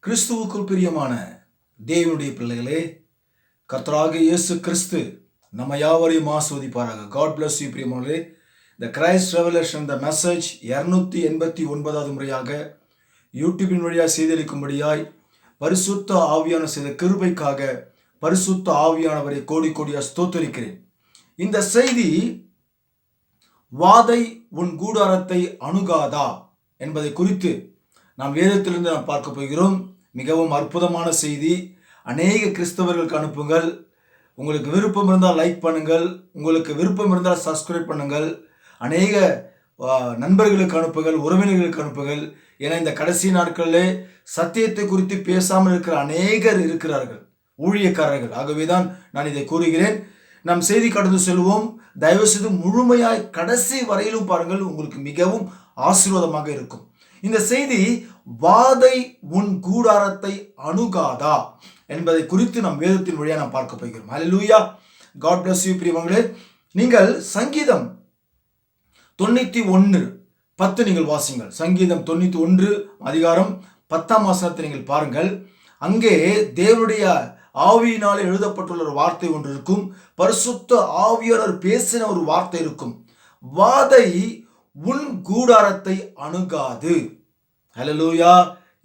கிறிஸ்துவுக்குள் பிரியமான தேவனுடைய பிள்ளைகளே, கர்த்தராகிய இயேசு கிறிஸ்து நம்ம யாவரையும் ஆசீர்வதிப்பாராக. காட் பிளஸ் யூ பிரியமானவர்களே. இந்த கிரைஸ்ட் ரெவலேஷன் த மெசேஜ் 289வது முறையாக யூடியூபின் வழியாக செய்திருக்கும்படியாய் பரிசுத்த ஆவியான செய்த கிருபைக்காக பரிசுத்த ஆவியானவரை கோடி கோடியாக ஸ்தோத்தரிக்கிறேன். இந்த செய்தி வாதை உன் கூடாரத்தை அணுகாதா என்பதை குறித்து நாம் வேதத்திலிருந்து நாம் பார்க்க போகிறோம். மிகவும் அற்புதமான செய்தி. அநேக கிறிஸ்தவர்களுக்கு அனுப்புங்கள். உங்களுக்கு விருப்பம் இருந்தால் லைக் பண்ணுங்கள், உங்களுக்கு விருப்பம் இருந்தால் சப்ஸ்கிரைப் பண்ணுங்கள். அநேக நண்பர்களுக்கு அனுப்புங்கள், உறவினர்களுக்கு அனுப்புங்கள். ஏன்னா இந்த கடைசி நாட்களிலே சத்தியத்தை குறித்து பேசாமல் இருக்கிற அநேகர் இருக்கிறார்கள், ஊழியக்காரர்கள். ஆகவேதான் நான் இதை கூறுகிறேன். நாம் செய்தி கடந்து செல்வோம். தயவு செய்து முழுமையாய் கடைசி வரையிலும் பாருங்கள், உங்களுக்கு மிகவும் ஆசீர்வாதமாக இருக்கும். இந்த செய்தி வாதை உன் கூடாரத்தை அணுகாதா என்பதை குறித்து நம் வேதத்தின் வழியாக நாம் பார்க்க போகிறோம். ஹல்லேலூயா. காட் பிளஸ் யூ பிரியமானவர்களே. நீங்கள் சங்கீதம் 91:10 நீங்கள் வாசிங்கள். சங்கீதம் 91 அதிகாரம் 10ஆம் வசனத்தை நீங்கள் பாருங்கள். அங்கே தேவனுடைய ஆவியினால் எழுதப்பட்டுள்ள ஒரு வார்த்தை ஒன்று இருக்கும். பரிசுத்த ஆவியானவர் பேசின ஒரு வார்த்தை இருக்கும். வாதை உன் கூடாரத்தை அணுகாது. ஹல்லேலூயா.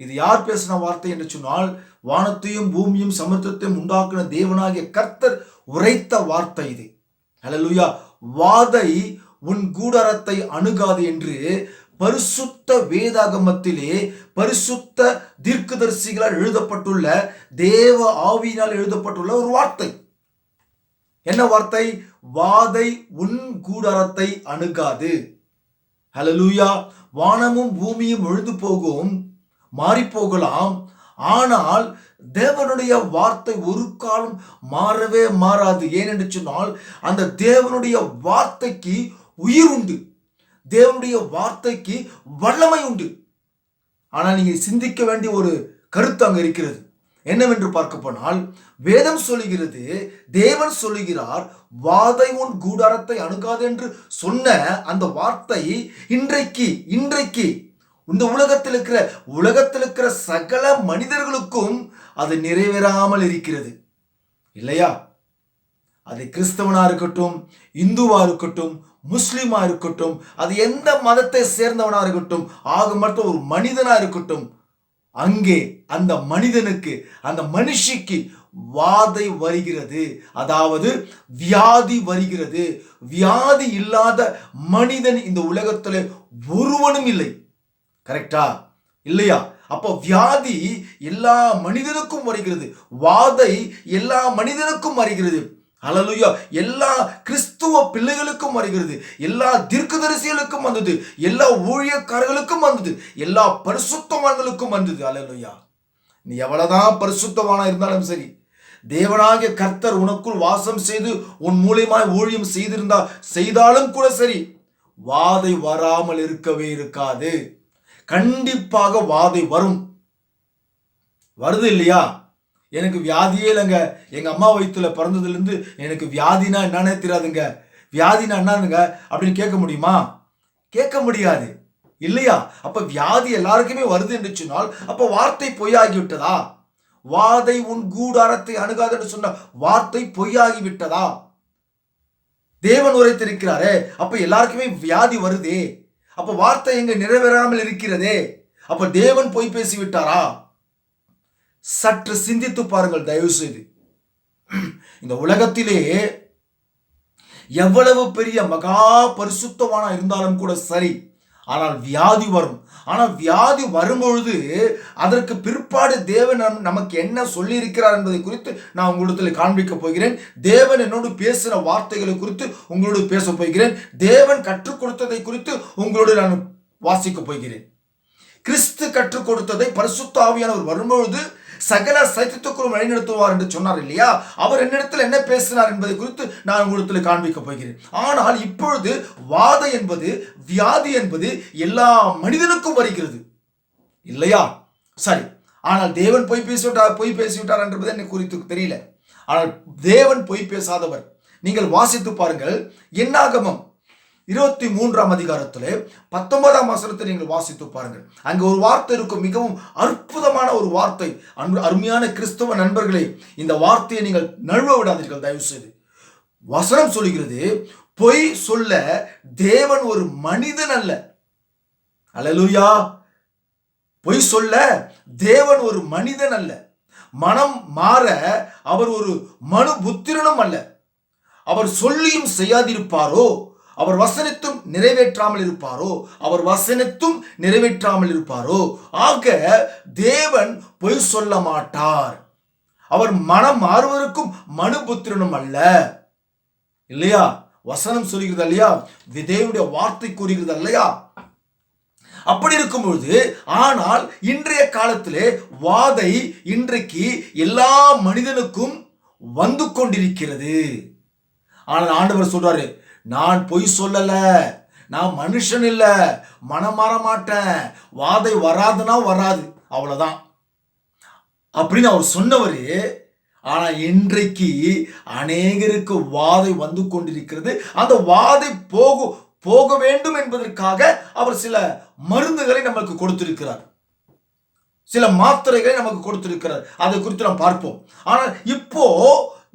இது யார் பேசின வார்த்தை என்று சொன்னால், வானத்தையும் பூமியும் சமுத்திரத்தையும் உண்டாக்கின தேவனாகிய கர்த்தர் உரைத்த வார்த்தை இது. ஹல்லேலூயா. வாதை உன் கூடாரத்தை அணுகாது என்று பரிசுத்த வேதாகமத்திலே பரிசுத்த தீர்க்கதரிசிகளால் எழுதப்பட்டுள்ள தேவ ஆவியினால் எழுதப்பட்டுள்ள ஒரு வார்த்தை. என்ன வார்த்தை? வாதை உன் கூடாரத்தை அணுகாது. ஹல்லேலூயா. வானமும் பூமியும் எழுந்து போகும், மாறி போகலாம், ஆனால் தேவனுடைய வார்த்தை ஒரு காலம் மாறவே மாறாது. ஏனென்று சொன்னால், அந்த தேவனுடைய வார்த்தைக்கு உயிர் உண்டு, தேவனுடைய வார்த்தைக்கு வல்லமை உண்டு. ஆனால் நீங்கள் சிந்திக்க வேண்டிய ஒரு கருத்து அங்கே இருக்கிறது. என்னவென்று பார்க்க போனால், வேதம் சொல்லுகிறது, தேவன் சொல்லுகிறார், வாதை உன் கூடாரத்தை அணுகாது என்று சொன்ன அந்த வார்த்தை இன்றைக்கு இந்த உலகத்தில் இருக்கிற சகல மனிதர்களுக்கும் அது நிறைவேறாமல் இருக்கிறது இல்லையா? அது கிறிஸ்தவனா இருக்கட்டும், இந்துவா இருக்கட்டும், முஸ்லிமா இருக்கட்டும், அது எந்த மதத்தை சேர்ந்தவனா இருக்கட்டும், ஆக மட்டும் ஒரு மனிதனா இருக்கட்டும், அங்கே அந்த மனிதனுக்கு, அந்த மனுஷிக்கு வாதை வருகிறது, அதாவது வியாதி வருகிறது. வியாதி இல்லாத மனிதன் இந்த உலகத்தில் ஒருவனும் இல்லை. கரெக்டா? இல்லையா? அப்போ வியாதி எல்லா மனிதனுக்கும் வருகிறது, வாதை எல்லா மனிதனுக்கும் வருகிறது. ஹல்லேலூயா. எல்லா கிறிஸ்துவ பிள்ளைகளுக்கும் வருகிறது, எல்லா தீர்க்கதரிசிகளுக்கும் வந்தது, எல்லா ஊழியக்காரர்களுக்கும் வந்தது, எல்லா பரிசுத்தவான்களுக்கும் வந்தது. ஹல்லேலூயா. நீ எவ்வளவுதான் பரிசுத்தவானா இருந்தாலும் சரி, தேவனாகிய கர்த்தர் உனக்குள் வாசம் செய்து உன் மூலியமாய் ஊழியம் செய்தாலும் கூட சரி, வாதை வராமல் இருக்கவே இருக்காது. கண்டிப்பாக வாதை வரும். வருது இல்லையா? எனக்கு வியாதியே இல்லைங்க, எங்க அம்மா வயிற்றுல பிறந்ததுலேருந்து எனக்கு வியாதினா என்னன்னே தெரியாதுங்க, வியாதினா என்னங்க அப்படின்னு கேட்க முடியுமா? கேட்க முடியாது இல்லையா? அப்ப வியாதி எல்லாருக்குமே வருது என்று சொன்னால், அப்ப வார்த்தை பொய்யாகிவிட்டதா? வாதை உன் கூடாரத்தை அணுகாது என்று சொன்ன வார்த்தை பொய்யாகிவிட்டதா? தேவன் உரைத்திருக்கிறாரே, அப்ப எல்லாருக்குமே வியாதி வருதே, அப்ப வார்த்தை எங்க நிறைவேறாமல் இருக்கிறதே, அப்ப தேவன் பொய் பேசிவிட்டாரா? சற்று சிந்தித்து பாருங்கள் தயவு செய்து. இந்த உலகத்திலே எவ்வளவு பெரிய மகா பரிசுத்தவானா இருந்தாலும் கூட சரி, ஆனால் வியாதி வரும். ஆனால் வியாதி வரும்பொழுது அதற்கு பிற்பாடு தேவன் நமக்கு என்ன சொல்லி இருக்கிறார் என்பதை குறித்து நான் உங்களிடத்தில் காண்பிக்க போகிறேன். தேவன் என்னோடு பேசின வார்த்தைகளை குறித்து உங்களோடு பேச போகிறேன். தேவன் கற்றுக் கொடுத்ததை குறித்து உங்களோடு நான் வாசிக்க போகிறேன். கிறிஸ்து கற்றுக் கொடுத்ததை பரிசுத்த ஆவியானவர் வரும்பொழுது சகல சத்தியத்துக்குள் வழிநடத்துவார் என்று சொன்னார் இல்லையா? அவர் என்னிடத்தில் என்ன பேசினார் என்பதை குறித்து நான் உங்களிடத்தில் காண்பிக்க போகிறேன். ஆனால் இப்பொழுது வாதை என்பது, வியாதி என்பது எல்லா மனிதனுக்கும் வருகிறது இல்லையா? சரி, ஆனால் தேவன் பொய் பேசிவிட்டார் என்பது எனக்கு குறித்து தெரியல. ஆனால் தேவன் பொய் பேசாதவர். நீங்கள் வாசித்து பாருங்கள். என்னாகமம் 23ஆம் அதிகாரத்திலே 19ஆம் வசனத்தை நீங்கள் வாசித்து பாருங்கள். அங்கே ஒரு வார்த்தை இருக்கும், மிகவும் அற்புதமான ஒரு வார்த்தை. அருமையான கிறிஸ்தவ நண்பர்களே, இந்த வார்த்தையை நீங்கள் நழுவ விடாதீர்கள் தயவு செய்து. வசனம் சொல்கிறது, பொய் சொல்ல தேவன் ஒரு மனிதன் அல்ல. அல்லேலூயா. பொய் சொல்ல தேவன் ஒரு மனிதன் அல்ல. மனம் மாற அவர் ஒரு மனு புத்திரனும் அல்ல. அவர் சொல்லியும் செய்யாதிருப்பாரோ, அவர் வசனித்தும் நிறைவேற்றாமல் இருப்பாரோ, அவர் வசனித்தும் நிறைவேற்றாமல் இருப்பாரோ. ஆக தேவன் பொய் சொல்ல மாட்டார். அவர் மனம் மாறுவதற்கும் மனுபுத்திரனும் அல்ல. இல்லையா? வசனம் சொல்லுகிறது இல்லையா? தேவனுடைய வார்த்தை கூறுகிறது இல்லையா? அப்படி இருக்கும்பொழுது, ஆனால் இன்றைய காலத்திலே வாதை இன்றைக்கு எல்லா மனிதனுக்கும் வந்து கொண்டிருக்கிறது. ஆனால் ஆண்டவர் சொல்றாரு, நான் பொய் சொல்லல, நான் மனுஷன் இல்ல, மனம் மாற மாட்டேன், வாதை வராதுன்னா வராது, அவ்வளவுதான் அப்படின்னு அவர் சொன்னவரு. ஆனா இன்றைக்கு அநேகருக்கு வாதை வந்து கொண்டிருக்கிறது. அந்த வாதை போக வேண்டும் என்பதற்காக அவர் சில மருந்துகளை நமக்கு கொடுத்திருக்கிறார், சில மாத்திரைகளை நமக்கு கொடுத்திருக்கிறார். அதை குறித்து நாம் பார்ப்போம். ஆனால் இப்போ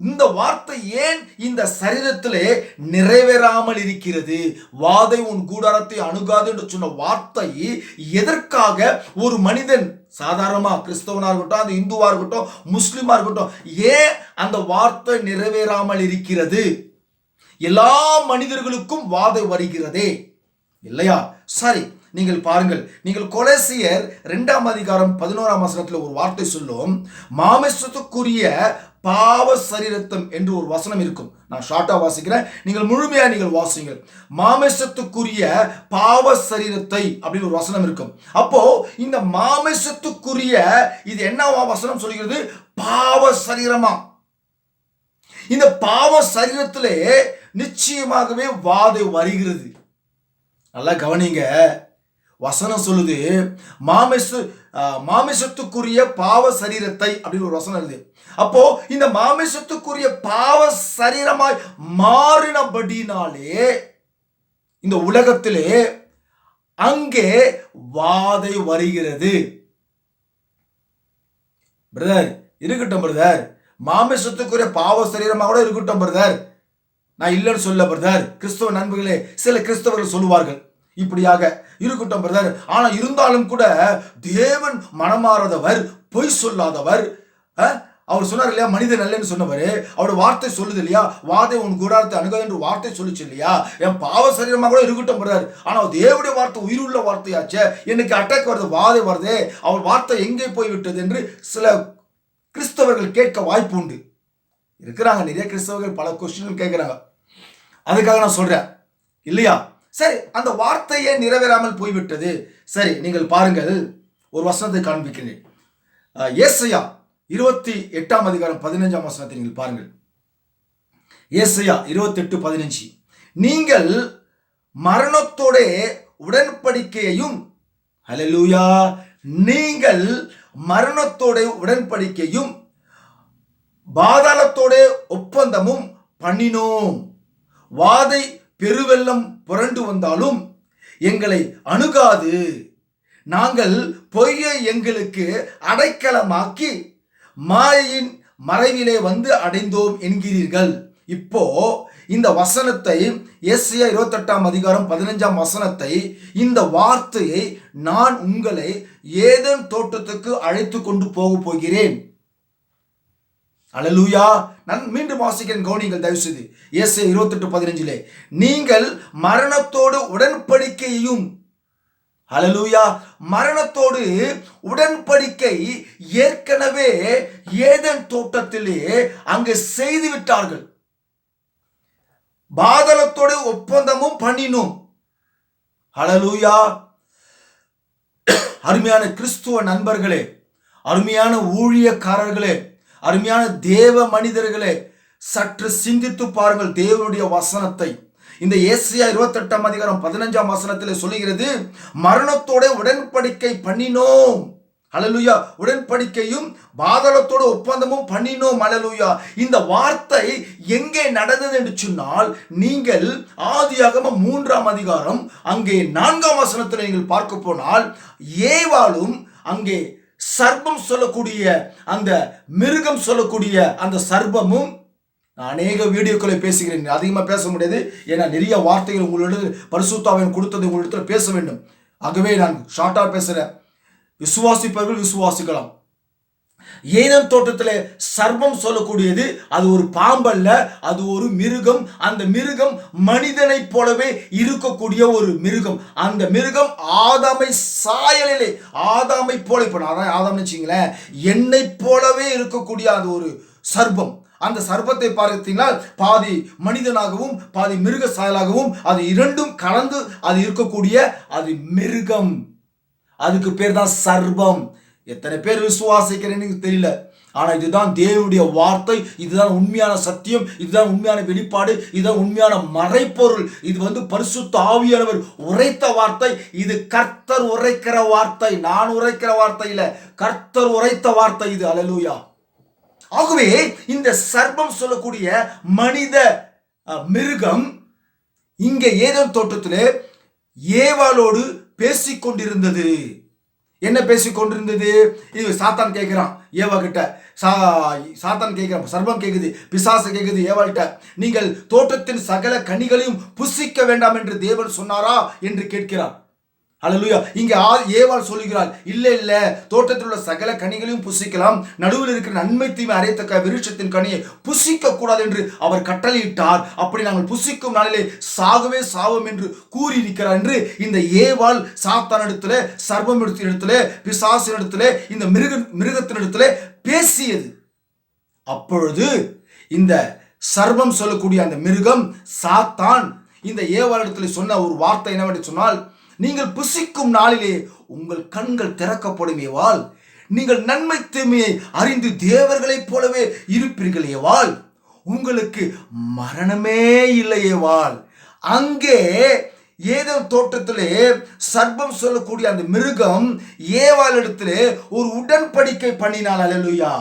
இந்த வார்த்தை ஏன் இந்த சரீரத்திலே நிறைவேறாமல் இருக்கிறது? வாதை உன் கூடாரத்தை அணுகாது என்று சொன்ன வார்த்தை எதற்காக ஒரு மனிதன், சாதாரணமா கிறிஸ்தவனா இருக்கட்டும், அது இந்துவா இருக்கட்டும், முஸ்லிமா இருக்கட்டும், ஏன் அந்த வார்த்தை நிறைவேறாமல் இருக்கிறது? எல்லா மனிதர்களுக்கும் வாதை வருகிறதே இல்லையா? சரி, நீங்கள் பாருங்கள். நீங்கள் கொலோசியர் 2ஆம் அதிகாரம் 11ஆம் வசனத்தில் ஒரு வார்த்தை சொல்லும், மாமிசத்துக்குரிய பாவ சரீரத்தம் என்று ஒரு வசனம் இருக்கும். நான் ஷார்ட்டா வாசிக்கிறேன், நீங்கள் முழுமையா நீங்கள் வாசிங்கள். மாமிசத்துக்குரிய பாவ சரீரத்தை அப்படின்னு ஒரு வசனம் இருக்கும். அப்போ இந்த மாமிசத்துக்குரிய இது என்ன வசனம் சொல்கிறது? பாவ சரீரமா. இந்த பாவ சரீரத்திலே நிச்சயமாகவே வாதை வருகிறது. நல்லா கவனிங்க, வசனம் சொல்லுது மாமிசத்துக்குரிய பாவ சரீரத்தை அப்படின்னு ஒரு வசனம் இருக்குது. அப்போ இந்த மாமிசத்துக்குரிய பாவ சரீரமாய் மாறினபடினாலே இந்த உலகத்திலே அங்கே வாதை வருகிறது. பிரதர் இருக்கட்டும், பிரதர் மாமிசத்துக்குரிய பாவ சரீரமாக கூட இருக்கட்டும் பிரதர், நான் இல்லைன்னு சொல்ல பிரதர். கிறிஸ்தவ நண்பர்களே, சில கிறிஸ்தவர்கள் சொல்லுவார்கள் இப்படியாக, இருக்கட்டும் பிரதர், ஆனா இருந்தாலும் கூட தேவன் மனமாறாதவர், பொய் சொல்லாதவர். அவர் சொன்னார் இல்லையா, மனிதன் அல்லன்னு சொன்னவர், அவருடைய வார்த்தை சொல்லுது இல்லையா, வாதை உன் கூடாரத்தை அணுகாது என்று வார்த்தை சொல்லுச்சு இல்லையா. என் பாவ சரீரமாக கூட இருக்கட்டும் பிரதர், ஆனால் தேவனுடைய வார்த்தை உயிருள்ள வார்த்தையாச்சே, எனக்கு அட்டாக் வருது, வாதை வருது, அவர் வார்த்தை எங்கே போய்விட்டது என்று சில கிறிஸ்தவர்கள் கேட்க வாய்ப்பு உண்டு. இருக்கிறாங்க நிறைய கிறிஸ்தவர்கள், பல கொஸ்டின்கள் கேட்கிறாங்க. அதுக்காக நான் சொல்றேன் இல்லையா. சரி, அந்த வார்த்தையே நிறைவேறாமல் போய்விட்டது. சரி, நீங்கள் பாருங்கள், ஒரு வசனத்தை காண்பிக்கிறேன். ஏசாயா 28ஆம் அதிகாரம் 15ஆம் வசனத்தை நீங்கள் பாருங்கள். ஏசாயா 28:15, நீங்கள் மரணத்தோட உடன்படிக்கையையும், ஹல்லேலூயா, நீங்கள் மரணத்தோட உடன்படிக்கையும் பாதாளத்தோட ஒப்பந்தமும் பண்ணினோம். வாதை பெருவெள்ளம் புரண்டு வந்தாலும் எங்களை அணுகாது. நாங்கள் பொய்யை எங்களுக்கு அடைக்கலமாக்கி மாயையின் மறைவிலே வந்து அடைந்தோம் என்கிறீர்கள். இப்போ இந்த வசனத்தை, ஏசாயா 28ஆம் அதிகாரம் 15ஆம் வசனத்தை, இந்த வார்த்தையை நான் உங்களை ஏதேன் தோட்டத்துக்கு அழைத்து கொண்டு போகிறேன். அல்லேலூயா. நான் மீண்டும் வாசிக்கிறேன், கவனிங்கள் தயவு செய்து. ஏசாயா 28:15, நீங்கள் மரணத்தோடு உடன்படிக்கையும், அல்லேலூயா, மரணத்தோடு உடன்படிக்கை ஏற்கனவே ஏதேன் தோட்டத்திலே அங்கு செய்து விட்டார்கள். பாதாளத்தோடு ஒப்பந்தமும் பண்ணினோம். அல்லேலூயா. அருமையான கிறிஸ்துவ நண்பர்களே, அருமையான ஊழியக்காரர்களே, அருமையான தேவ மனிதர்களே, சற்று சிந்தித்து பாருங்கள் தேவனுடைய வசனத்தை. இந்த ஏசாயா 28ஆம் அதிகாரம் 15ஆம் வசனத்தில் சொல்லுகிறது, மரணத்தோட உடன்படிக்கை பண்ணினோம். ஹல்லேலூயா. உடன்படிக்கையும் பாதாளத்தோடு ஒப்பந்தமும் பண்ணினோம். ஹல்லேலூயா. இந்த வார்த்தை எங்கே நடந்தது என்று சொன்னால், நீங்கள் ஆதியாகமம் 3ஆம் அதிகாரம் அங்கே 4ஆம் வசனத்தில் நீங்கள் பார்க்க போனால், ஏவாளும் அங்கே சர்ப்பம் சொல்லக்கூடிய அந்த மிருகம் சொல்லக்கூடிய அந்த சர்ப்பமும், அநேக வீடியோக்களை பேசுகிறேன், அதிகமாக பேச முடியாது, ஏன்னா நிறைய வார்த்தைகள் உங்களோட பரிசுத்தாவின் கொடுத்தது உங்களிடத்தில் பேச வேண்டும். ஆகவே நான் ஷார்ட்டாக பேசுகிறேன். விசுவாசிப்பவர்கள் விசுவாசிக்கலாம். ஏதேன் தோட்டத்திலே சர்ப்பம் சொல்லக்கூடியது அது ஒரு பாம்பல்ல, அது ஒரு மிருகம். அந்த மிருகம் மனிதனை போலவே இருக்கக்கூடிய ஒரு மிருகம். அந்த மிருகம் ஆதாமை சாயலிலே, ஆதாமை போல, இப்ப நான் ஆதாம் வச்சுங்களேன், என்னை போலவே இருக்கக்கூடிய அது ஒரு சர்ப்பம். அந்த சர்ப்பத்தை பார்த்தீங்கன்னா பாதி மனிதனாகவும் பாதி மிருக சாயலாகவும் அது இரண்டும் கலந்து அது இருக்கக்கூடிய அது மிருகம். அதுக்கு பேர் தான் சர்ப்பம். எத்தனை பேர் விசுவாசிக்கிறேன்னு தெரியல, ஆனா இதுதான் தேவனுடைய வார்த்தை, இதுதான் உண்மையான சத்தியம், இதுதான் உண்மையான வெளிப்பாடு, இதுதான் உண்மையான மறைப்பொருள். இது பரிசுத்த ஆவியானவர் உரைத்த வார்த்தை. இது கர்த்தர் உரைக்கிற வார்த்தை, நான் உரைக்கிற வார்த்தை இல்ல, கர்த்தர் உரைத்த வார்த்தை இது. அல்லேலூயா. ஆகவே இந்த சர்ப்பம் சொல்லக்கூடிய மனித மிருகம் இங்கே ஏதேன் தோட்டத்திலே ஏவாளோடு பேசிக்கொண்டிருந்தது. என்ன பேசிக்கொண்டிருந்தது? இது சாத்தான் கேட்கிறான் ஏவா கிட்ட. சாத்தான் கேட்கிறான், சர்ப்பம் கேட்குது, பிசாசு கேட்குது ஏவாள்கிட்ட, நீங்கள் தோட்டத்தின் சகல கனிகளையும் புசிக்க வேண்டாம் என்று தேவன் சொன்னாரா என்று கேட்கிறார். அல்லேலூயா. இங்க ஏவாள் சொல்லுகிறாள், இல்ல இல்ல, தோட்டத்தில் உள்ள சகல கனிகளையும் புசிக்கலாம், நடுவில் இருக்கிற நன்மை தீமை அறியத்தக்க விருட்சத்தின் கனியை புசிக்க கூடாது என்று அவர் கட்டளையிட்டார். அப்படி நாங்கள் புசிக்கும் நாளிலே சாகவே சாவோம் என்று கூறியிருக்கிறார் என்று இந்த ஏவாள் சாத்தான் இடத்துல, சர்ப்பம் இடத்துல, பிசாசின் இடத்துல, இந்த மிருகத்தின் இடத்துல பேசியது. அப்பொழுது இந்த சர்ப்பம் சொல்லக்கூடிய அந்த மிருகம் சாத்தான் இந்த ஏவாள் இடத்துல சொன்ன ஒரு வார்த்தை என்னவென்று சொன்னால், நீங்கள் புசிக்கும் நாளிலே உங்கள் கண்கள் திறக்கப்படும் ஏவாள், நீங்கள் நன்மை தீமையை அறிந்து தேவர்களைப் போலவே இருப்பீர்கள் ஏவாள், உங்களுக்கு மரணமே இல்லை ஏவாள். அங்கே ஏதேன் தோட்டத்திலே சர்ப்பம் சொல்லக்கூடிய அந்த மிருகம் ஏவாள் இடத்திலே ஒரு உடன்படிக்கை பண்ணினாள். அல்லேலூயா.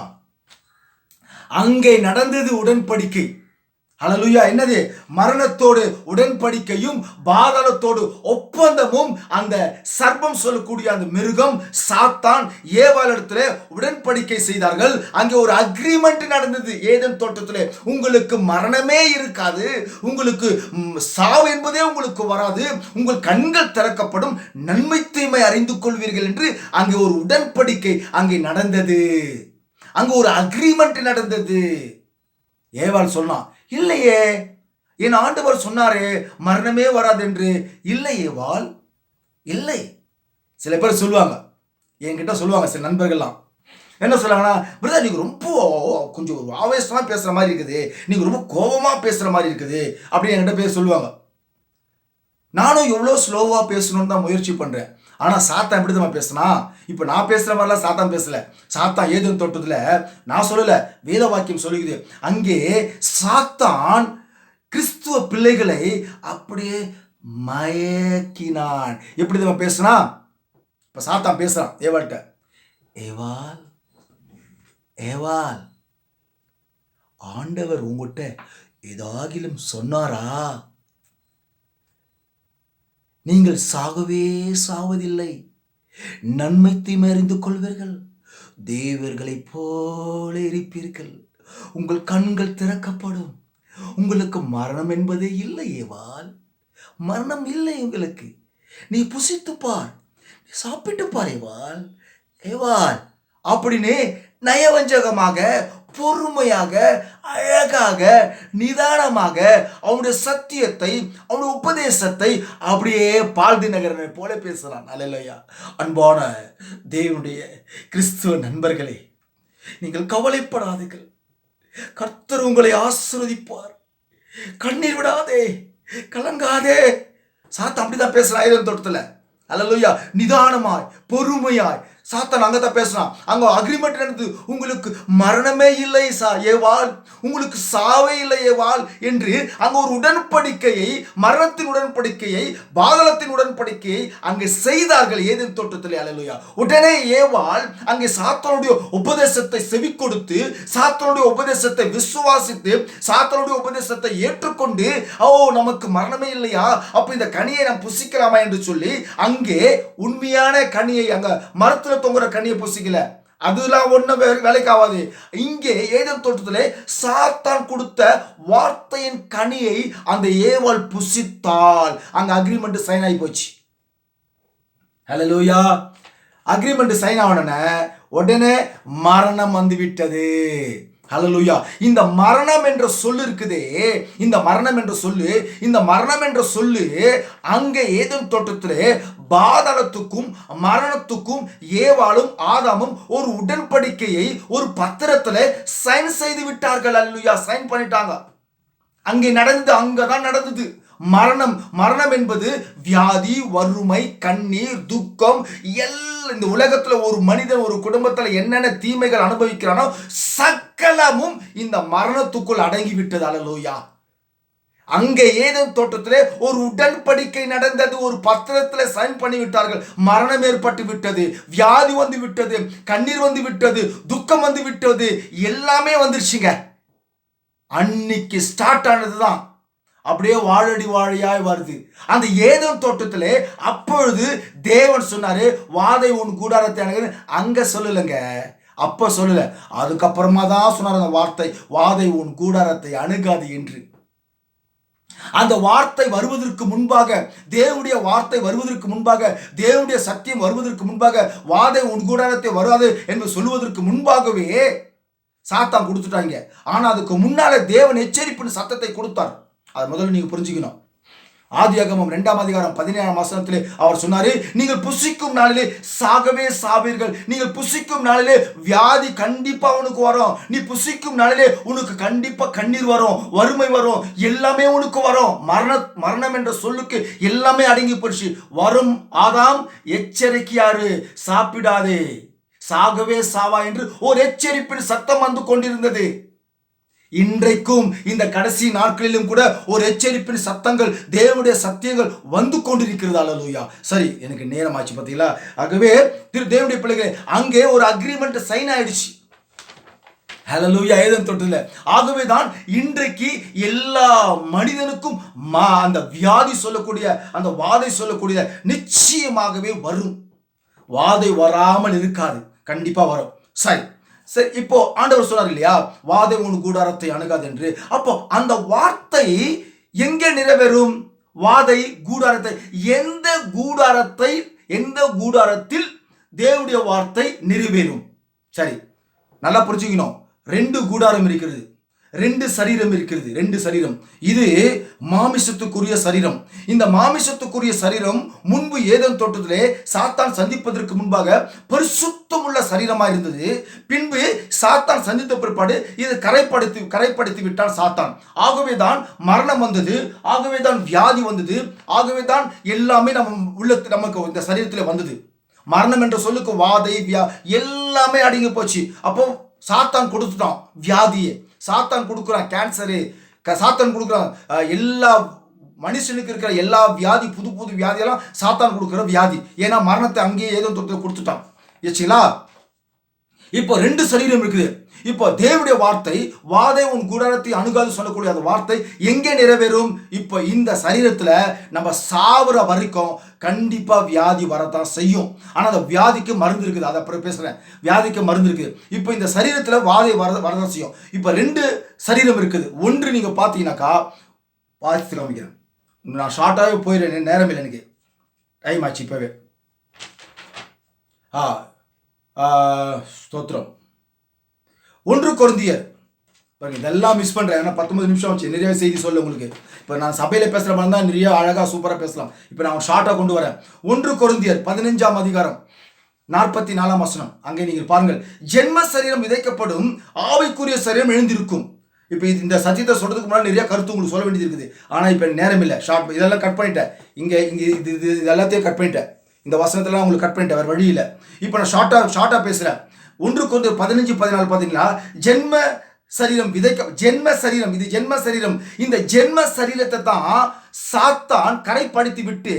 அங்கே நடந்தது உடன்படிக்கை. அல்லேலூயா. என்னது? மரணத்தோடு உடன்படிக்கையும் பாதாளத்தோடு ஒப்பந்தமும். அந்த சர்ப்பம் சொல்லக்கூடிய அந்த மிருகம் சாத்தான் ஏவாள் இடத்துல உடன்படிக்கை செய்தார்கள். அங்கே ஒரு அக்ரிமெண்ட் நடந்தது ஏதேன் தோட்டத்திலே. உங்களுக்கு மரணமே இருக்காது, உங்களுக்கு சாவு என்பதே உங்களுக்கு வராது, உங்கள் கண்கள் திறக்கப்படும், நன்மை தீமை அறிந்து கொள்வீர்கள் என்று அங்கே ஒரு உடன்படிக்கை அங்கே நடந்தது. அங்கே ஒரு அக்ரிமெண்ட் நடந்தது. ஏவாள் சொன்னான், இல்லையே, என் ஆண்டவர் சொன்னாரே மரணமே வராது என்று. இல்லை ஏவாள், இல்லை. சில பேர் சொல்லுவாங்க, என்கிட்ட சொல்லுவாங்க சில நண்பர்கள்லாம், என்ன சொல்லுவாங்கன்னா, பிரதர் நீங்க ரொம்ப கொஞ்சம் ஒரு ஆவேசமா பேசுற மாதிரி இருக்குது, நீங்க ரொம்ப கோபமா பேசுற மாதிரி இருக்குது அப்படின்னு என்கிட்ட பேர் சொல்லுவாங்க. நானும் எவ்வளோ ஸ்லோவா பேசணும்னு தான் முயற்சி பண்றேன். ஆனா சாத்தான் எப்படி தான் பேசினா, இப்ப நான் பேசுற மாதிரிலாம் சாத்தான் பேசல. சாத்தான் ஏதேன் தோட்டத்துல, நான் சொல்லல, வேத வாக்கியம் சொல்லுகிறது, அங்கே சாத்தான் கிறிஸ்துவ பிள்ளைகளை அப்படியே மயக்கினான். எப்படி தான் பேசுனா? இப்ப சாத்தான் பேசுறான் ஏவாள்கிட்ட, ஏவாள் ஏவாள், ஆண்டவர் உங்ககிட்ட ஏதாகிலும் சொன்னாரா? நீங்கள் சாகவே சாவதில்லை, நன்மை தீமை அறிந்து கொள்வீர்கள், தேவர்களைப் போல இருப்பீர்கள், உங்கள் கண்கள் திறக்கப்படும், உங்களுக்கு மரணம் என்பதே இல்லை ஏவாள், மரணம் இல்லை உங்களுக்கு, நீ புசித்து பார், சாப்பிட்டு பார் ஏவாள், ஏவாள் அப்படின்னு நயவஞ்சகமாக, பொறுமையாக, அழகாக, நிதானமாக அவனுடைய சத்தியத்தை, அவனுடைய உபதேசத்தை அப்படியே பால்தி நகரனை போல பேசுறான். அல்லேலூயா. அன்பான தேவனுடைய கிறிஸ்துவ நண்பர்களே, நீங்கள் கவலைப்படாதீர்கள், கர்த்தர் உங்களை ஆசீர்வதிப்பார், கண்ணீர் விடாதே, கலங்காதே. சாத்தான் அப்படிதான் பேசுறான் ஏதேன் தோட்டத்துல. அல்லேலூயா. நிதானமாய், பொறுமையாய், சாத்தான் அங்கதான் பேசுறான். அங்க அக்ரிமெண்ட் நடந்தது. உங்களுக்கு மரணமே இல்லை ஏவாள், உங்களுக்கு சாவே இல்லை ஏவாள் என்று அங்க ஒரு உடன்படிக்கையை, மரணத்தின் உடன்படிக்கையை, பாதளத்தின் உடன்படிக்கையை அங்கே செய்தார்கள் ஏதேன் தோட்டத்திலே. அல்லேலூயா. உடனே ஏவாள் அங்கே சாத்தானுடைய உபதேசத்தை செவி கொடுத்து, சாத்தானுடைய உபதேசத்தை விசுவாசித்து, சாத்தானுடைய உபதேசத்தை ஏற்றுக்கொண்டு, ஓ நமக்கு மரணமே இல்லையா, அப்ப இந்த கனியை நாம் புசிக்கலாமா என்று சொல்லி அங்கே உண்மையான கனியை, அங்க மரத்துல தொங்குற கனியை புசிக்கல, அதெல்லாம் ஒன்றும் வேலைக்கு ஆகாது. இங்கே ஏதேன் தோட்டத்திலே சாத்தான் கொடுத்த வார்த்தையின் கனியை அந்த ஏவாள் புசித்தால் அங்க அக்ரிமெண்ட் சைன் ஆகி போச்சு. ஹல்லேலூயா. அக்ரிமெண்ட் சைன் ஆன உடனே மரணம் வந்து விட்டது. ஹல்லேலூயா. இந்த மரணம் என்ற சொல்லு இருக்குதே, இந்த மரணம் என்ற சொல்லு அங்கே ஏதேன் தோட்டத்திலே பாதாளத்துக்கும் மரணத்துக்கும் ஏவாளும் ஆதாமும் ஒரு உடன்படிக்கையை ஒரு பத்திரத்தில் சைன் செய்து விட்டார்கள். அல்லேலூயா. சைன் பண்ணிட்டாங்க. அங்கே நடந்தது, அங்கதான் நடந்தது. மரணம் என்பது வியாதி, வறுமை, கண்ணீர், துக்கம், இந்த உலகத்துல ஒரு மனிதன் ஒரு குடும்பத்துல என்னென்ன தீமைகள் அனுபவிக்கிறானோ சகலமும் இந்த மரணத்துக்குள் அடங்கி விட்டது. அல்லேலூயா. அங்கே ஏதேன் தோட்டத்திலே ஒரு உடன்படிக்கை நடந்தது. ஒரு பத்திரத்தில் சைன் பண்ணி விட்டார்கள். மரணம் ஏற்பட்டு விட்டது, வியாதி வந்து விட்டது, கண்ணீர் வந்து விட்டது, துக்கம் வந்து விட்டது, எல்லாமே வந்துருச்சுங்க. அன்னைக்கு ஸ்டார்ட் ஆனதுதான் அப்படியே வாழடி வாழையாய் வருது. அந்த ஏதேன் தோட்டத்திலே அப்பொழுது தேவன் சொன்னாரு, வாதை உன் கூடாரத்தை அங்க சொல்லலைங்க, அப்ப சொல்லல, அதுக்கப்புறமா தான் சொன்னார் அந்த வார்த்தை, வாதை உன் கூடாரத்தை அணுகாது என்று. அந்த வார்த்தை வருவதற்கு முன்பாக, தேவனுடைய வார்த்தை வருவதற்கு முன்பாக, தேவனுடைய சத்தியம் வருவதற்கு முன்பாக, வாதை உன் கூடாரத்தை வராது என்று சொல்வதற்கு முன்பாகவே சாத்தான் கொடுத்துட்டாங்க. ஆனா அதுக்கு முன்னால தேவன் எச்சரிப்பின் சத்தத்தை கொடுத்தார். அதை முதல்ல நீங்க புரிஞ்சுக்கணும். ஆதியாகமம் 2ஆம் அதிகாரம் 17ஆம் வசனத்திலே அவர் சொன்னாரு, நீங்கள் புசிக்கும் நாளிலே சாகவே சாவீர்கள். நீங்கள் புசிக்கும் நாளிலே வியாதி கண்டிப்பா உனக்கு வரும். நீ புசிக்கும் நாளிலே உனக்கு கண்டிப்பா கண்ணீர் வரும், வறுமை வரும், எல்லாமே உனக்கு வரும். மரணம் என்ற சொல்லுக்கு எல்லாமே அடங்கி போச்சு. வரும் ஆதாம் எச்சரிக்கையாரு, சாப்பிடாதே, சாகவே சாவா என்று ஒரு எச்சரிப்பின் சத்தம் வந்து கொண்டிருந்தது. இன்றைக்கும் இந்த கடைசி நாட்களிலும் கூட ஒரு எச்சரிப்பின் சத்தங்கள், தேவனுடைய சத்தியங்கள் வந்து கொண்டிருக்கிறது. அல்லேலூயா. சரி, எனக்கு நேரம் ஆச்சு பார்த்தீங்களா. ஆகவே தேவனுடைய பிள்ளைகளே, அங்கே ஒரு அக்ரிமெண்ட் சைன் ஆயிடுச்சு. ஹல்லேலூயா. ஏதேன் தோட்டத்துல. ஆகவே தான் இன்றைக்கு எல்லா மனிதனுக்கும் அந்த வியாதி சொல்லக்கூடிய, அந்த வாதை சொல்லக்கூடிய நிச்சயமாகவே வரும். வாதை வராமல் இருக்காது, கண்டிப்பா வரும். சரி, இப்போ ஆண்டவர் சொன்னார் இல்லையா, வாதை உன் கூடாரத்தை அணுகாது என்று. அப்போ அந்த வார்த்தை எங்கே நிறைவேறும்? வாதை கூடாரத்தை, எந்த கூடாரத்தில் தேவனுடைய வார்த்தை நிறைவேறும்? சரி, நல்லா புரிஞ்சுக்கணும். 2 கூடாரம் இருக்கிறது, 2 சரீரம் இருக்கிறது. 2 சரீரம். இது மாமிசத்துக்குரிய சரீரம். இந்த மாமிசத்துக்குரிய சரீரம் முன்பு ஏதேன் தோட்டத்திலே சாத்தான் சந்திப்பதற்கு முன்பாக பரிசுத்தமுள்ள சரீரமாக இருந்தது. பின்பு சாத்தான் சந்தித்த பிற்பாடு இது கரைப்படுத்தி விட்டான் சாத்தான். ஆகவே தான் மரணம் வந்தது, ஆகவே தான் வியாதி வந்தது, ஆகவே தான் எல்லாமே நமக்கு இந்த சரீரத்தில் வந்தது. மரணம் என்ற சொல்லுக்கு வாதை, எல்லாமே அடங்கி போச்சு. அப்போ சாத்தான் கொடுத்துட்டான் வியாதியை, சாத்தான் கொடுக்குறான் கேன்சரு, சாத்தான் கொடுக்குறான் எல்லா மனுஷனுக்கு இருக்கிற எல்லா வியாதி, புது புது வியாதியெல்லாம் சாத்தான் கொடுக்குற வியாதி. ஏன்னா மரணத்தை அங்கேயே ஏதோ கொடுத்துட்டான். ஏச்சுங்களா? இப்போ 2 சரீரம் இருக்குது. இப்போ தேவனுடைய வார்த்தை, வாதை உன் கூடாரத்தை அணுகாது சொல்லக்கூடிய அந்த வார்த்தை எங்கே நிறைவேறும்? இப்போ இந்த சரீரத்துல நம்ம சாவுற வரைக்கும் கண்டிப்பா வியாதி வரத்தான் செய்யும். ஆனா அந்த வியாதிக்கு மருந்து இருக்குது, அதை அப்புறம் பேசுறேன். வியாதிக்கு மருந்து இருக்குது. இப்போ இந்த சரீரத்துல வாதை வரதான் செய்யும். இப்போ 2 சரீரம் இருக்குது. ஒன்று நீங்க பாத்தீங்கன்னாக்கா, பார்த்து காமிக்கிறேன், நான் ஷார்ட்டாகவே போயிடுறேன், நேரம் இல்லை எனக்கு, டைம் ஆச்சு இப்பவே. ஸ்தோத்திரம். 1 கொரிந்தியர், இதெல்லாம் மிஸ் பண்ணுறேன், ஏன்னா 19 நிமிஷம் ஆச்சு, நிறைய செய்தி சொல்ல உங்களுக்கு. இப்போ நான் சபையில் பேசுகிற மாதிரி தான் நிறைய அழகாக சூப்பராக பேசலாம். இப்போ நான் ஷார்ட்டாக கொண்டு வரேன். 1 கொரிந்தியர் 15ஆம் அதிகாரம் 44ஆம் வசனம். அங்கே நீங்கள் பாருங்கள், ஜென்ம சரீரம் விதைக்கப்படும், ஆவிக்குரிய சரீரம் எழுந்திருக்கும். இப்போ இந்த சத்தியத்தை சொல்றதுக்கு முன்னாடி நிறைய கருத்து உங்களுக்கு சொல்ல வேண்டியது இருக்குது. ஆனால் இப்போ நேரம் இல்லை, ஷார்ட் இதெல்லாம் கட் பண்ணிட்டேன். இங்கே இது எல்லாத்தையும் கட் பண்ணிட்டேன். இந்த வசனத்தெல்லாம் உங்களுக்கு கட் பண்ணிட்டேன், வேறு வழி இல்லை. இப்போ நான் ஷார்ட்டாக பேசுகிறேன். 1 Corinthians 15:14 பார்த்தீங்கன்னா, ஜென்ம சரீரம், இது ஜென்ம சரீரம். இந்த ஜென்ம சரீரத்தை தான் சாத்தான் கரைப்படுத்தி விட்டு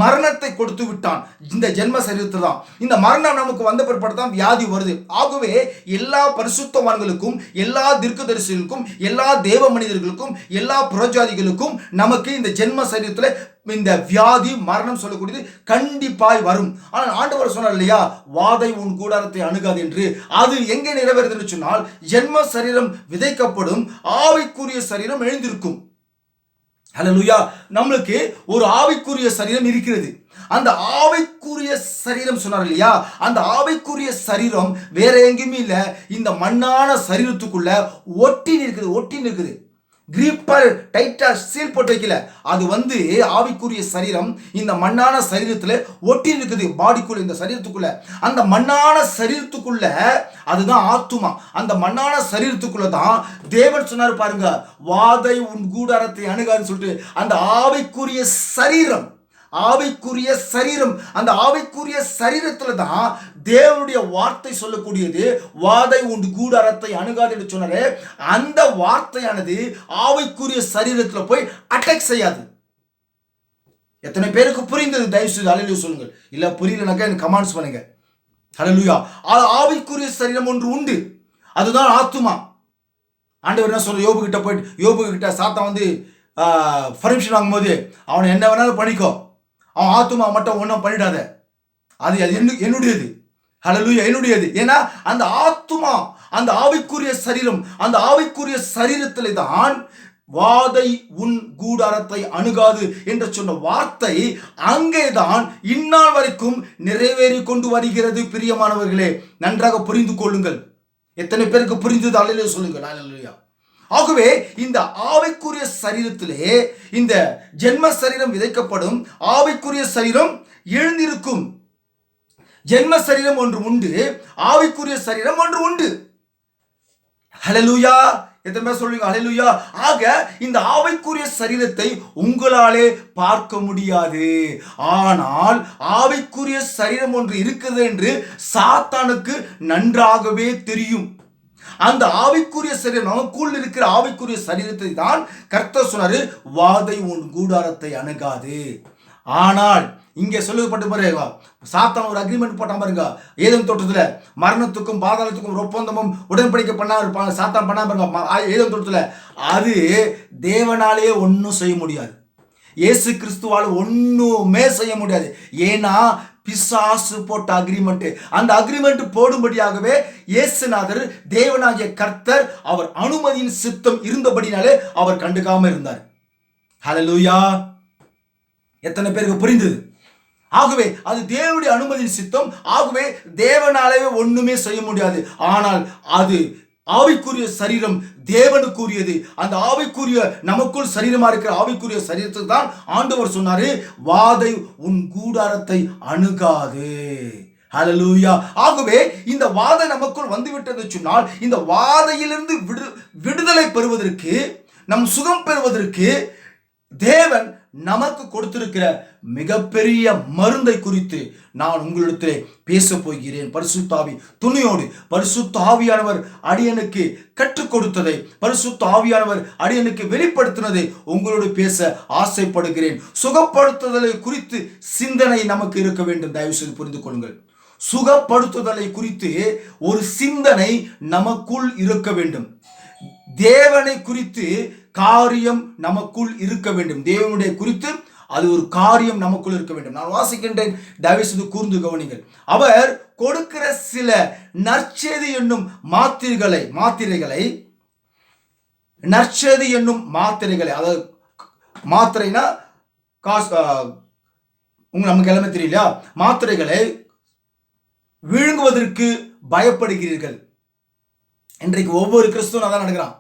மரணத்தை கொடுத்து விட்டான். இந்த ஜென்ம சரீரத்தை தான். இந்த மரணம் நமக்கு வந்த பிற்பாடு தான் வியாதி வருது. ஆகவே எல்லா பரிசுத்தவான்களுக்கும், எல்லா தீர்க்கதரிசிகளுக்கும், எல்லா தேவ மனிதர்களுக்கும், எல்லா புறஜாதிகளுக்கும் நமக்கு இந்த ஜென்ம சரீரத்தில் இந்த வியாதி மரணம் சொல்லக்கூடியது கண்டிப்பாய் வரும். ஆனால் ஆண்டவர் சொன்னார் இல்லையா, வாதை உன் கூடாரத்தை அணுகாது என்று. அது எங்கே நிறைவேறுதுன்னு சொன்னால், ஜென்ம சரீரம் விதைக்கப்படும், ஆவிக்குரிய சரீரம் எழுந்திருக்கும். ஹல்லேலூயா. நம்மளுக்கு ஒரு ஆவிக்குரிய சரீரம் இருக்கிறது. அந்த ஆவிக்குரிய சரீரம் சொன்னார் இல்லையா, அந்த ஆவிக்குரிய சரீரம் வேற எங்கேயுமே இல்லை, இந்த மண்ணான சரீரத்துக்குள்ள ஒட்டி நிற்குது. கிரீப்பர் டைட்டா சீல் போட்டு வைக்கல. அது ஆவிக்குரிய சரீரம் இந்த மண்ணான சரீரத்தில் ஒட்டி இருக்குது, பாடிக்குள்ள, இந்த சரீரத்துக்குள்ள. அந்த மண்ணான சரீரத்துக்குள்ள அதுதான் ஆத்துமா. அந்த மண்ணான சரீரத்துக்குள்ள தான் தேவன் சொன்னார் பாருங்க, வாதை உன் கூடாரத்தை அணுகாதுன்னு சொல்லிட்டு. அந்த ஆவிக்குரிய சரீரம், அந்த ஆவிக்குரிய சரீரத்துல தான் தேவனுடைய வார்த்தை சொல்லக்கூடியது, வாதை உன் கூடாரத்தை அணுகாது என்று சொன்னாரு. அந்த வார்த்தையானது ஆவிக்குரிய சரீரத்துல போய் அட்டாக் செய்யாது. எத்தனை பேருக்கு புரிந்தது? தயவு செய்து ஹல்லேலூயா சொல்லுங்கள். இல்ல புரியலனாக்கா எனக்கு கமெண்ட்ஸ் பண்ணுங்க. ஹல்லேலூயா. ஆவிக்குரிய சரீரம் ஒன்று உண்டு, அதுதான் ஆத்துமா. ஆண்டவர் என்ன சொல்ற, யோபு கிட்ட சாத்தான் பர்மிஷன் வாங்கும்போது, அவனை என்ன வேணாலும் பண்ணிக்கோ, அவன் ஆத்துமா மட்டும் ஒன்றும் பண்ணிடாத, அது என்னுடையது. ஹல்லேலூயா, என்னுடையது. ஏன்னா அந்த ஆத்துமா, அந்த ஆவிக்குரிய சரீரம், அந்த ஆவிக்குரிய சரீரத்திலே தான் வாதை உன் கூடாரத்தை அணுகாது என்று சொன்ன வார்த்தை அங்கேதான் இந்நாள் வரைக்கும் நிறைவேறி கொண்டு வருகிறது. பிரியமானவர்களே, நன்றாக புரிந்து கொள்ளுங்கள். எத்தனை பேருக்கு புரிந்தது? ஹல்லேலூயா சொல்லுங்கள். ஹல்லேலூயா. ஆகவே இந்த ஆவிக்குரிய சரீரத்திலே இந்த ஜென்ம சரீரம் விதைக்கப்படும், ஆவிக்குரிய சரீரம் எழுந்திருக்கும். ஜென்ம சரீரம் ஒன்று உண்டு, ஆவிக்குரிய சரீரம் ஒன்று உண்டு. ஹல்லேலூயா. எத்தனை பேர் சொல்லுங்க ஹல்லேலூயா. ஆக இந்த ஆவிக்குரிய சரீரத்தை உங்களாலே பார்க்க முடியாது. ஆனால் ஆவிக்குரிய சரீரம் ஒன்று இருக்கிறது என்று சாத்தானுக்கு நன்றாகவே தெரியும். அந்த ஆவிக்குரிய சரீரம், நமக்குள் இருக்கிற ஆவிக்குரிய சரீரத்தை தான் கர்த்தர் சொன்னாரு, வாதை உன் கூடாரத்தை அணுகாது. ஆனால் இங்கே சொல்லப்பட்டு பாருங்க, சாத்தான் ஒரு அக்ரிமெண்ட் போட்டாம பாருங்க. ஏதேன் தோட்டத்துல மரணத்துக்கும் பாதாளத்துக்கும் ஒரு ஒப்பந்தமும் உடன்படிக்கை பண்ணாம சாத்தான் பண்ணாம பாருங்க. ஏதேன் தோட்டத்துல அது தேவனாலேயே ஒன்றும் செய்ய முடியாது. இயேசு கிறிஸ்துவால் ஒன்றுமே செய்ய முடியாது. ஏன்னா பிசாசு போட்ட அக்ரிமெண்ட், அந்த அக்ரிமெண்ட் போடும்படியாகவே இயேசுநாதர், தேவனாகிய கர்த்தர், அவர் அனுமதியின் சித்தம் இருந்தபடினாலே அவர் கண்டுக்காம இருந்தார். ஹல்லேலூயா. எத்தனை பேருக்கு புரிந்தது? ஆகவே அது தேவனுடைய அனுமதியின் சித்தம். ஆகவே தேவனாலே ஒண்ணுமே செய்ய முடியாது. ஆனால் அது ஆவிக்குரிய சரீரம் தேவனுக்குரியது. அந்த ஆவிக்குரிய நமக்குள் சரீரமா இருக்கிற ஆவிக்குரிய சரீரத்துக்கு தான் ஆண்டவர் சொன்னாரு, வாதை உன் கூடாரத்தை அணுகாது. ஹல்லேலூயா. ஆகவே இந்த வாதை நமக்குள் வந்துவிட்டது சொன்னால், இந்த வாதையிலிருந்து விடுதலை பெறுவதற்கு, நம் சுகம் பெறுவதற்கு தேவன் நமக்கு கொடுத்திருக்கிற மிகப்பெரிய மருந்தை குறித்து நான் உங்களிடத்திலே பேச போகிறேன். பரிசுத்த ஆவி துணியோடு, பரிசுத்த ஆவியானவர் அடியனுக்கு கற்றுக் கொடுத்ததை, பரிசுத்த ஆவியானவர் அடியனுக்கு வெளிப்படுத்தினதை உங்களோடு பேச ஆசைப்படுகிறேன். சுகப்படுத்துதலை குறித்து சிந்தனை நமக்கு இருக்க வேண்டும். தயவு செய்து புரிந்து கொள்ளுங்கள். சுகப்படுத்துதலை குறித்து ஒரு சிந்தனை நமக்குள் இருக்க வேண்டும். தேவனை குறித்து காரியம் நமக்குள் இருக்க வேண்டும். தேவனுடைய குறித்து அது ஒரு காரியம் நமக்குள் இருக்க வேண்டும். நான் வாசிக்கின்றேன், தயவு செய்து கூர்ந்து கவனிங்கள். அவர் கொடுக்கிற சில நற்செய்தி என்னும் மாத்திரைகளை நற்செய்தி என்னும் மாத்திரைகளை, அதாவது மாத்திரைனா காசு, நமக்கு எல்லாமே தெரியலையா, மாத்திரைகளை விழுங்குவதற்கு பயப்படுகிறீர்கள். இன்றைக்கு ஒவ்வொரு கிறிஸ்துவனும் அதான் நடக்கிறான்.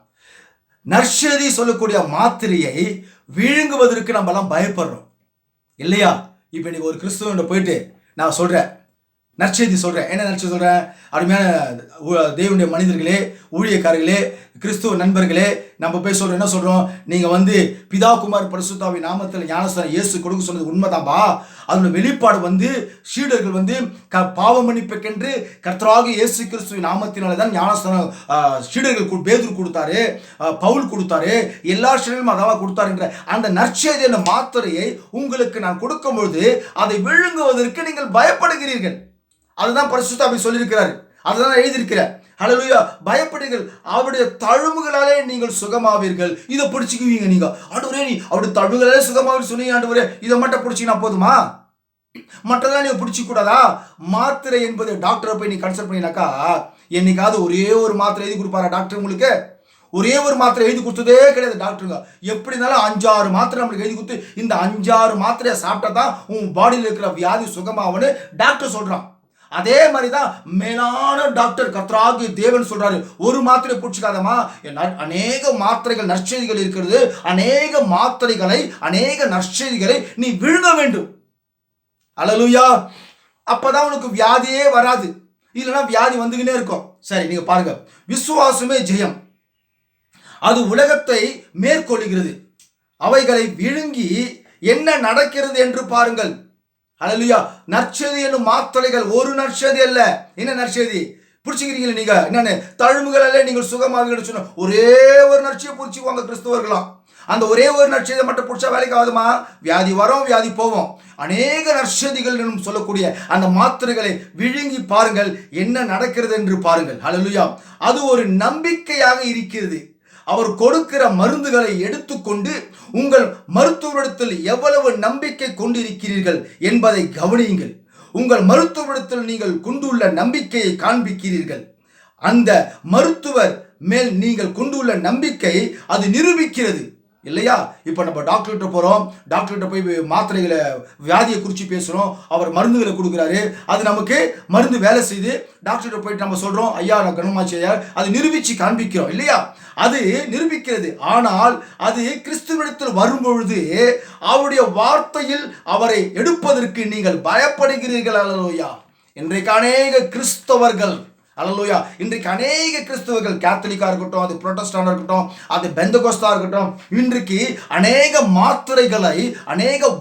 நற்செய்தி சொல்லக்கூடிய மாத்திரையை விழுங்குவதற்கு நம்ம எல்லாம் பயப்படுறோம் இல்லையா? இப்போ நீங்க ஒரு கிறிஸ்துவன் போயிட்டு நான் சொல்றேன், நற்செய்தி சொல்றேன். என்ன நற்செய்தி சொல்றேன்? அருமையான தேவனுடைய மனிதர்களே, ஊழியக்காரர்களே, கிறிஸ்துவ நண்பர்களே, நம்ம போய் சொல்றோம், என்ன சொல்றோம்? நீங்க பிதா குமார் பரிசுத்தாவின் நாமத்தில் ஞானஸ்தானம் இயேசு கொடுக்க சொன்னது உண்மைதான்பா. அதோட வெளிப்பாடு சீடர்கள் பாவ மன்னிப்புக்கென்று கர்த்தராகிய இயேசு கிறிஸ்துவின் நாமத்தினால தான் ஞானஸ்தானம் சீடர்கள் பேதுரு கொடுத்தாரு, பவுல் கொடுத்தாரு, எல்லா சீடர்களும் அதாவது கொடுத்தாருன்ற அந்த நற்செய்தி என்ற மாத்திரையை உங்களுக்கு நான் கொடுக்கும் பொழுது அதை விழுங்குவதற்கு நீங்கள் பயப்படுகிறீர்கள். அதுதான் பரிசுத்த ஆவி சொல்லியிருக்கிறார், அதுதான் எழுதியிருக்கிறார். ஹல்லேலூயா. பயப்படுங்கள், அவருடைய தழும்புகளாலே நீங்கள் சுகமாவீர்கள். இதை பிடிச்சிக்குவீங்க. நீங்க ஆண்டவரே நீ அவருடைய தழும்புகளாலே சுகமாவீர்கள் சொன்னீங்க ஆண்டவரே, இதை மட்டும் பிடிச்சிங்கன்னா போதுமா? மற்றதெல்லாம் நீங்க பிடிச்சிக்க கூடாதா? மாத்திரை என்பது டாக்டரை போய் நீ கன்சல்ட் பண்ணினாக்கா என்னைக்காவது ஒரே ஒரு மாத்திரை எழுதி கொடுப்பாரா டாக்டர்? உங்களுக்கு ஒரே ஒரு மாத்திரை எழுதி கொடுத்ததே கிடையாது டாக்டருங்க. எப்படி இருந்தாலும் 5-6 மாத்திரை நம்மளுக்கு எழுதி கொடுத்து இந்த 5-6 மாத்திரையை சாப்பிட்டா தான் உன் பாடியில் இருக்கிற வியாதி சுகமாகும்னு டாக்டர் சொல்றான். அதே மாதிரிதான் மேலான டாக்டர் கர்த்தராகிய தேவன் சொல்றாரு, ஒரு மாத்திரை பிடிச்சிக்காதமா, அநேக மாத்திரைகள் நற்செய்திகள் இருக்கிறது, அநேக மாத்திரைகளை அநேக நற்செய்திகளை நீ விழுங்க வேண்டும். அல்லேலூயா. அப்பதான் உனக்கு வியாதியே வராது, இல்லைன்னா வியாதி வந்துகிட்டே இருக்கும். சரி, நீங்க பாருங்க, விசுவாசமே ஜெயம், அது உலகத்தை மேற்கொள்கிறது, அவைகளை விழுங்கி என்ன நடக்கிறது என்று பாருங்கள். அல்லேலூயா. நற்செய்தி என்னும் மாத்திரைகள் ஒரு நற்செய்தி அல்ல. என்ன நற்செய்தி பிடிச்சிக்கிறீங்களா? நீங்க என்னன்னு தழும்புகளாலே நீங்கள் சுகமாவீங்கன்னு சொன்ன ஒரே ஒரு நற்செய்தியை பிடிச்சிக்குவாங்க கிறிஸ்தவர்களாம். அந்த ஒரே ஒரு நற்செய்தியை மட்டும் பிடிச்சா வேலைக்கு ஆகுதுமா? வியாதி வரும், வியாதி போவோம். அநேக நற்செய்திகள் சொல்லக்கூடிய அந்த மாத்திரைகளை விழுங்கி பாருங்கள், என்ன நடக்கிறது என்று பாருங்கள். அல்லேலூயா. அது ஒரு நம்பிக்கையாக இருக்கிறது. அவர் கொடுக்கிற மருந்துகளை எடுத்துக்கொண்டு உங்கள் மருத்துவரிடத்தில் எவ்வளவு நம்பிக்கை கொண்டிருக்கிறீர்கள் என்பதை கவனியுங்கள். உங்கள் மருத்துவரிடத்தில் நீங்கள் கொண்டுள்ள நம்பிக்கையை காண்பிக்கிறீர்கள். அந்த மருத்துவர் மேல் நீங்கள் கொண்டுள்ள நம்பிக்கை அது நிரூபிக்கிறது இல்லையா? இப்போ நம்ம டாக்டர்கிட்ட போகிறோம், டாக்டர்கிட்ட போய் மாத்திரைகளை வியாதியை குறித்து பேசுகிறோம், அவர் மருந்துகளை கொடுக்குறாரு, அது நமக்கு மருந்து வேலை செய்து டாக்டர்கிட்ட போயிட்டு நம்ம சொல்கிறோம், ஐயா நான் குணமாச்சு ஐயா, அது நிரூபித்து காண்பிக்கிறோம் இல்லையா? அது நிரூபிக்கிறது. ஆனால் அது கிறிஸ்துவிடத்தில் வரும்பொழுது அவருடைய வார்த்தையில் அவரை எடுப்பதற்கு நீங்கள் பயப்படுகிறீர்கள். அல்லேலூயா. இன்றைக்கு அநேக கிறிஸ்தவர்கள், அல்லேலூயா, இன்றைக்கு அநேக கிறிஸ்தவர்கள், கேத்தலிக்கா இருக்கட்டும், அது புரோட்டஸ்டாண்டா இருக்கட்டும், அது பெந்தகோஸ்தா இருக்கட்டும், இன்றைக்கு அநேக மாத்திரைகளை அநேக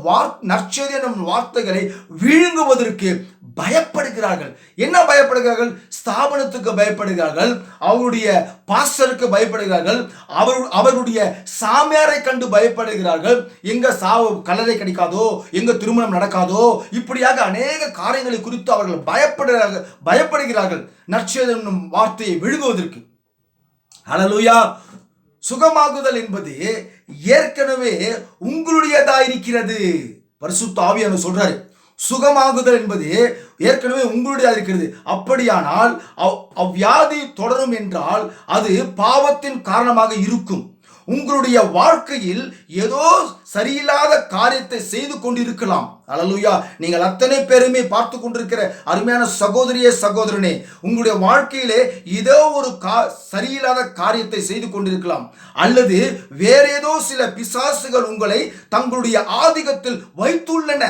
நற்செய்தி எனும் வார்த்தைகளை விழுங்குவதற்கு பயப்படுகிறார்கள். என்ன பயப்படுகிறார்கள்? ஸ்தாபனத்துக்கு பயப்படுகிறார்கள், அவருடைய பாஸ்டருக்கு பயப்படுகிறார்கள், அவருடைய சாமியாரை கண்டு பயப்படுகிறார்கள். எங்க சாவு கல்லறை கிடைக்காதோ, எங்க திருமணம் நடக்காதோ, இப்படியாக அநேக காரியங்களை குறித்து அவர்கள் பயப்படுகிறார்கள் நற்செய்தி என்னும் வார்த்தையை விழுங்குவதற்கு. அல்லேலூயா. சுகமாகுதல் என்பது ஏற்கனவே உங்களுடையதாயிருக்கிறது. பரிசுத்த ஆவியானவர் சொல்றாரு, சுகமாகுதல் என்பது ஏற்கனவே உங்களுடைய இருக்கிறது. அப்படியானால் அவ்வியாதி தொடரும் என்றால் அது பாவத்தின் காரணமாக இருக்கும். உங்களுடைய வாழ்க்கையில் ஏதோ சரியில்லாத காரியத்தை செய்து கொண்டிருக்கலாம். அல்லேலூயா. நீங்கள் அத்தனை பேருமே பார்த்து கொண்டிருக்கிற அருமையான சகோதரியே சகோதரனே, உங்களுடைய வாழ்க்கையிலே ஏதோ ஒரு சரியில்லாத காரியத்தை செய்து கொண்டிருக்கலாம், அல்லது வேற ஏதோ சில பிசாசுகள் உங்களை தங்களுடைய ஆதிக்கத்தில் வைத்துள்ளன.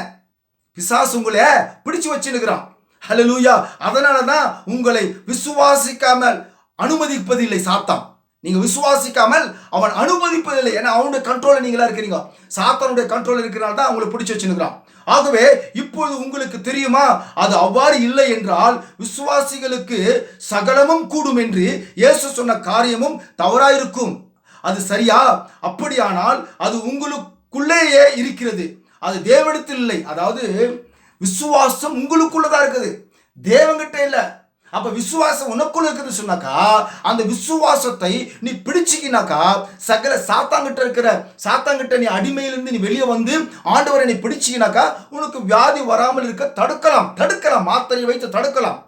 பிசாசு உங்களை பிடிச்சு வச்சிருக்கிறான். ஹல்லேலூயா. அதனாலதான் உங்களை விசுவாசிக்காமல் அனுமதிப்பதில்லை சாத்தான். நீங்க விசுவாசிக்காமல் அவன் அனுமதிப்பதில்லை. ஏன்னா அவனுடைய கண்ட்ரோல நீங்களா இருக்கிறீங்க. சாத்தானுடைய கண்ட்ரோல் இருக்கிறனால தான் உங்களை பிடிச்சு வச்சிருக்கிறான். ஆகவே இப்பொழுது உங்களுக்கு தெரியுமா, அது அவ்வாறு இல்லை என்றால் விசுவாசிகளுக்கு சகலமும் கூடும் என்று இயேசு சொன்ன காரியமும் தவறாயிருக்கும். அது சரியா? அப்படியானால் அது உங்களுக்குள்ளேயே இருக்கிறது, அது தேவனிடத்தில் இல்லை. அதாவது விசுவாசம் உங்களுக்குள்ளதான் இருக்குது, தேவன்கிட்ட இல்லை. அப்ப விசுவாசம் உனக்குள்ள இருக்குது சொன்னாக்கா, அந்த விசுவாசத்தை நீ பிடிச்சிக்கினாக்கா சகல சாத்தாங்கிட்ட நீ அடிமையிலிருந்து நீ வெளியே வந்து ஆண்டவரை நீ பிடிச்சிக்கினாக்கா உனக்கு வியாதி வராமல் இருக்க தடுக்கலாம். மாத்திரையை வைத்து தடுக்கலாம்.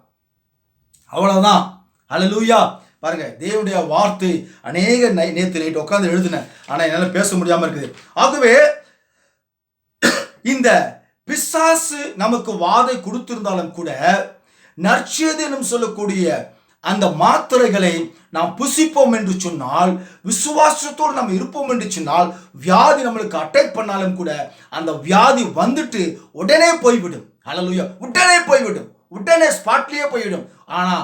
அவ்வளவுதான். அல்லேலூயா. பாருங்க, தேவனுடைய வார்த்தை அநேக நேற்று நைட்டு உட்காந்து எழுதினேன், ஆனா என்னால பேச முடியாம இருக்குது. ஆகவே இந்த பிசாசு நமக்கு வாதை கொடுத்திருந்தாலும் கூட நற்செய்தி எனும் சொல்லக்கூடிய அந்த மாத்திரைகளை நாம் புசிப்போம் என்று சொன்னால், விசுவாசத்தோடு நாம் இருப்போம் என்று சொன்னால், வியாதி நம்மளுக்கு அட்டாக் பண்ணாலும் கூட அந்த வியாதி வந்துட்டு உடனே போய்விடும். அல்லேலூயா. உடனே போய்விடும். உடனே ஸ்பாட்லயே போயிடும். ஆனா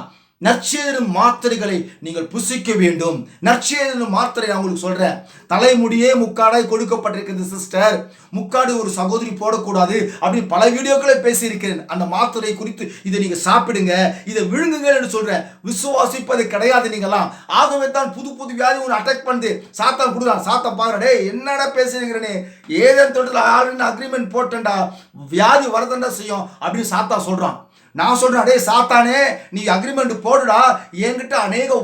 நற்செய்தி மாத்திரைகளை நீங்கள் புசிக்க வேண்டும். நற்செய்தி மாத்திரை நான் உங்களுக்கு சொல்றேன். தலைமுடியே முக்காடாய் கொடுக்கப்பட்டிருக்கிறது சிஸ்டர், முக்காடு ஒரு சகோதரி போடக்கூடாது அப்படின்னு பல வீடியோக்களை பேசியிருக்கிறேன். அந்த மாத்திரை குறித்து இதை நீங்க சாப்பிடுங்க, இதை விழுங்குங்க என்று சொல்றேன். விசுவாசிப்பது கிடையாது நீங்களாம். ஆகவே தான் புது புது வியாதி ஒன்று அட்டாக் பண்ணுது. சாத்தான் கொடுக்குறான். சாத்தான் பாருங்க, டே என்னடா பேசுறீங்கிறனே, ஏதேன் தோட்டத்தில் ஆளுன்னு அக்ரிமெண்ட் போட்டேன்டா, வியாதி வரதண்டா செய்யும் அப்படின்னு சாத்தான் சொல்றான். நான் சொல்றேன், அடே சாத்தானே, நீ அக்ரிமெண்ட் போடுடா, என்கிட்ட அநேக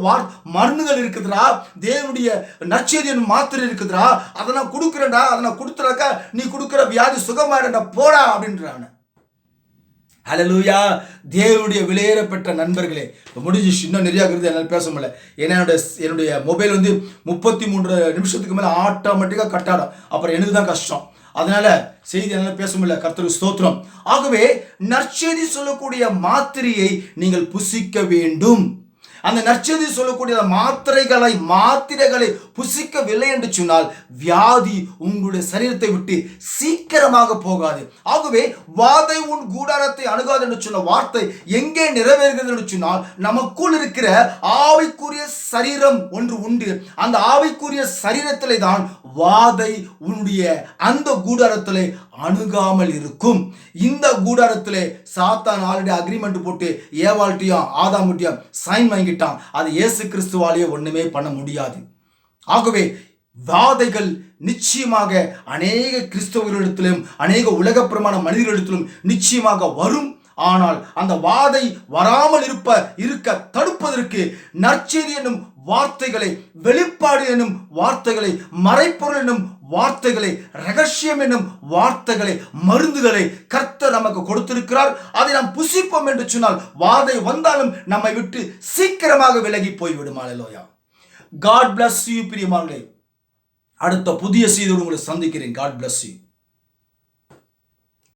மருந்துகள் இருக்குதுடா, தேவனுடைய நற்செய்தி மாத்திரை இருக்குதுடா, அதை நான் கொடுக்குறேன்டா, அதை நான் கொடுத்துறாக்கா நீ கொடுக்குற வியாதி சுகமாயிடா, போடா அப்படின்றான். ஹல்லேலூயா. தேவனுடைய விலையேறப்பெற்ற நண்பர்களே, முடிஞ்சிச்சு, இன்னும் நிறைய இருக்குது, என்னால் பேச முடியல. ஏன்னா என்னுடைய மொபைல் 33 நிமிஷத்துக்கு மேலே ஆட்டோமேட்டிக்காக கட் ஆடும். அப்புறம் எனக்கு தான் கஷ்டம். அதனால செய்தி என்னால் பேச முடியல. கர்த்தருக்கு ஸ்தோத்திரம். ஆகவே நற்செய்தி சொல்லக்கூடிய மாத்திரையை நீங்கள் புசிக்க வேண்டும். அந்த நற்செய்தி சொல்லக்கூடிய மாத்திரைகளை புசிக்கவில்லை என்று சொன்னால் வியாதி உங்களுடைய சரீரத்தை விட்டு சீக்கிரமாக போகாது. ஆகவே வாதை உன் கூடாரத்தை அணுகாது என்று சொன்ன வார்த்தை எங்கே நிறைவேறுகிறது என்று சொன்னால், நமக்குள் இருக்கிற ஆவிக்குரிய சரீரம் ஒன்று உண்டு. அந்த ஆவிக்குரிய சரீரத்திலே தான் வாதை உன்னுடைய அந்த கூடாரத்திலே அணுகாமல் இருக்கும். இந்த கூடாரத்திலே சாத்தான் ஆல்ரெடி அக்ரிமெண்ட் போட்டு ஏவாள்கிட்டையும் ஆதாமுட்டையும் சைன் வாங்கிட்டான். அது இயேசு கிறிஸ்துவாலேயே ஒண்ணுமே பண்ண முடியாது. ஆகவே வாதைகள் நிச்சயமாக அநேக கிறிஸ்தவர்களிடத்திலும் அநேக உலகப்பிரமாண மனிதர்களிடத்திலும் நிச்சயமாக வரும். ஆனால் அந்த வாதை வராமல் இருக்க தடுப்பதற்கு நற்செய்தி என்னும் வார்த்தைகளை, வெளிப்பாடு என்னும் வார்த்தைகளை, மறைப்பொருள் என்னும் வார்த்தைகளை, ரகசியம் என்னும் வார்த்தைகளை, மருந்துகளை கர்த்தர் நமக்கு கொடுத்திருக்கிறார். அதை நாம் புசிப்போம் என்று சொன்னால் வாதை வந்தாலும் நம்மை விட்டு சீக்கிரமாக விலகி போய்விடும். அல்லேலூயா. God bless you பிரியமானவர்களே. அடுத்த புதிய செய்தியோடு உங்களை சந்திக்கிறேன். God bless you.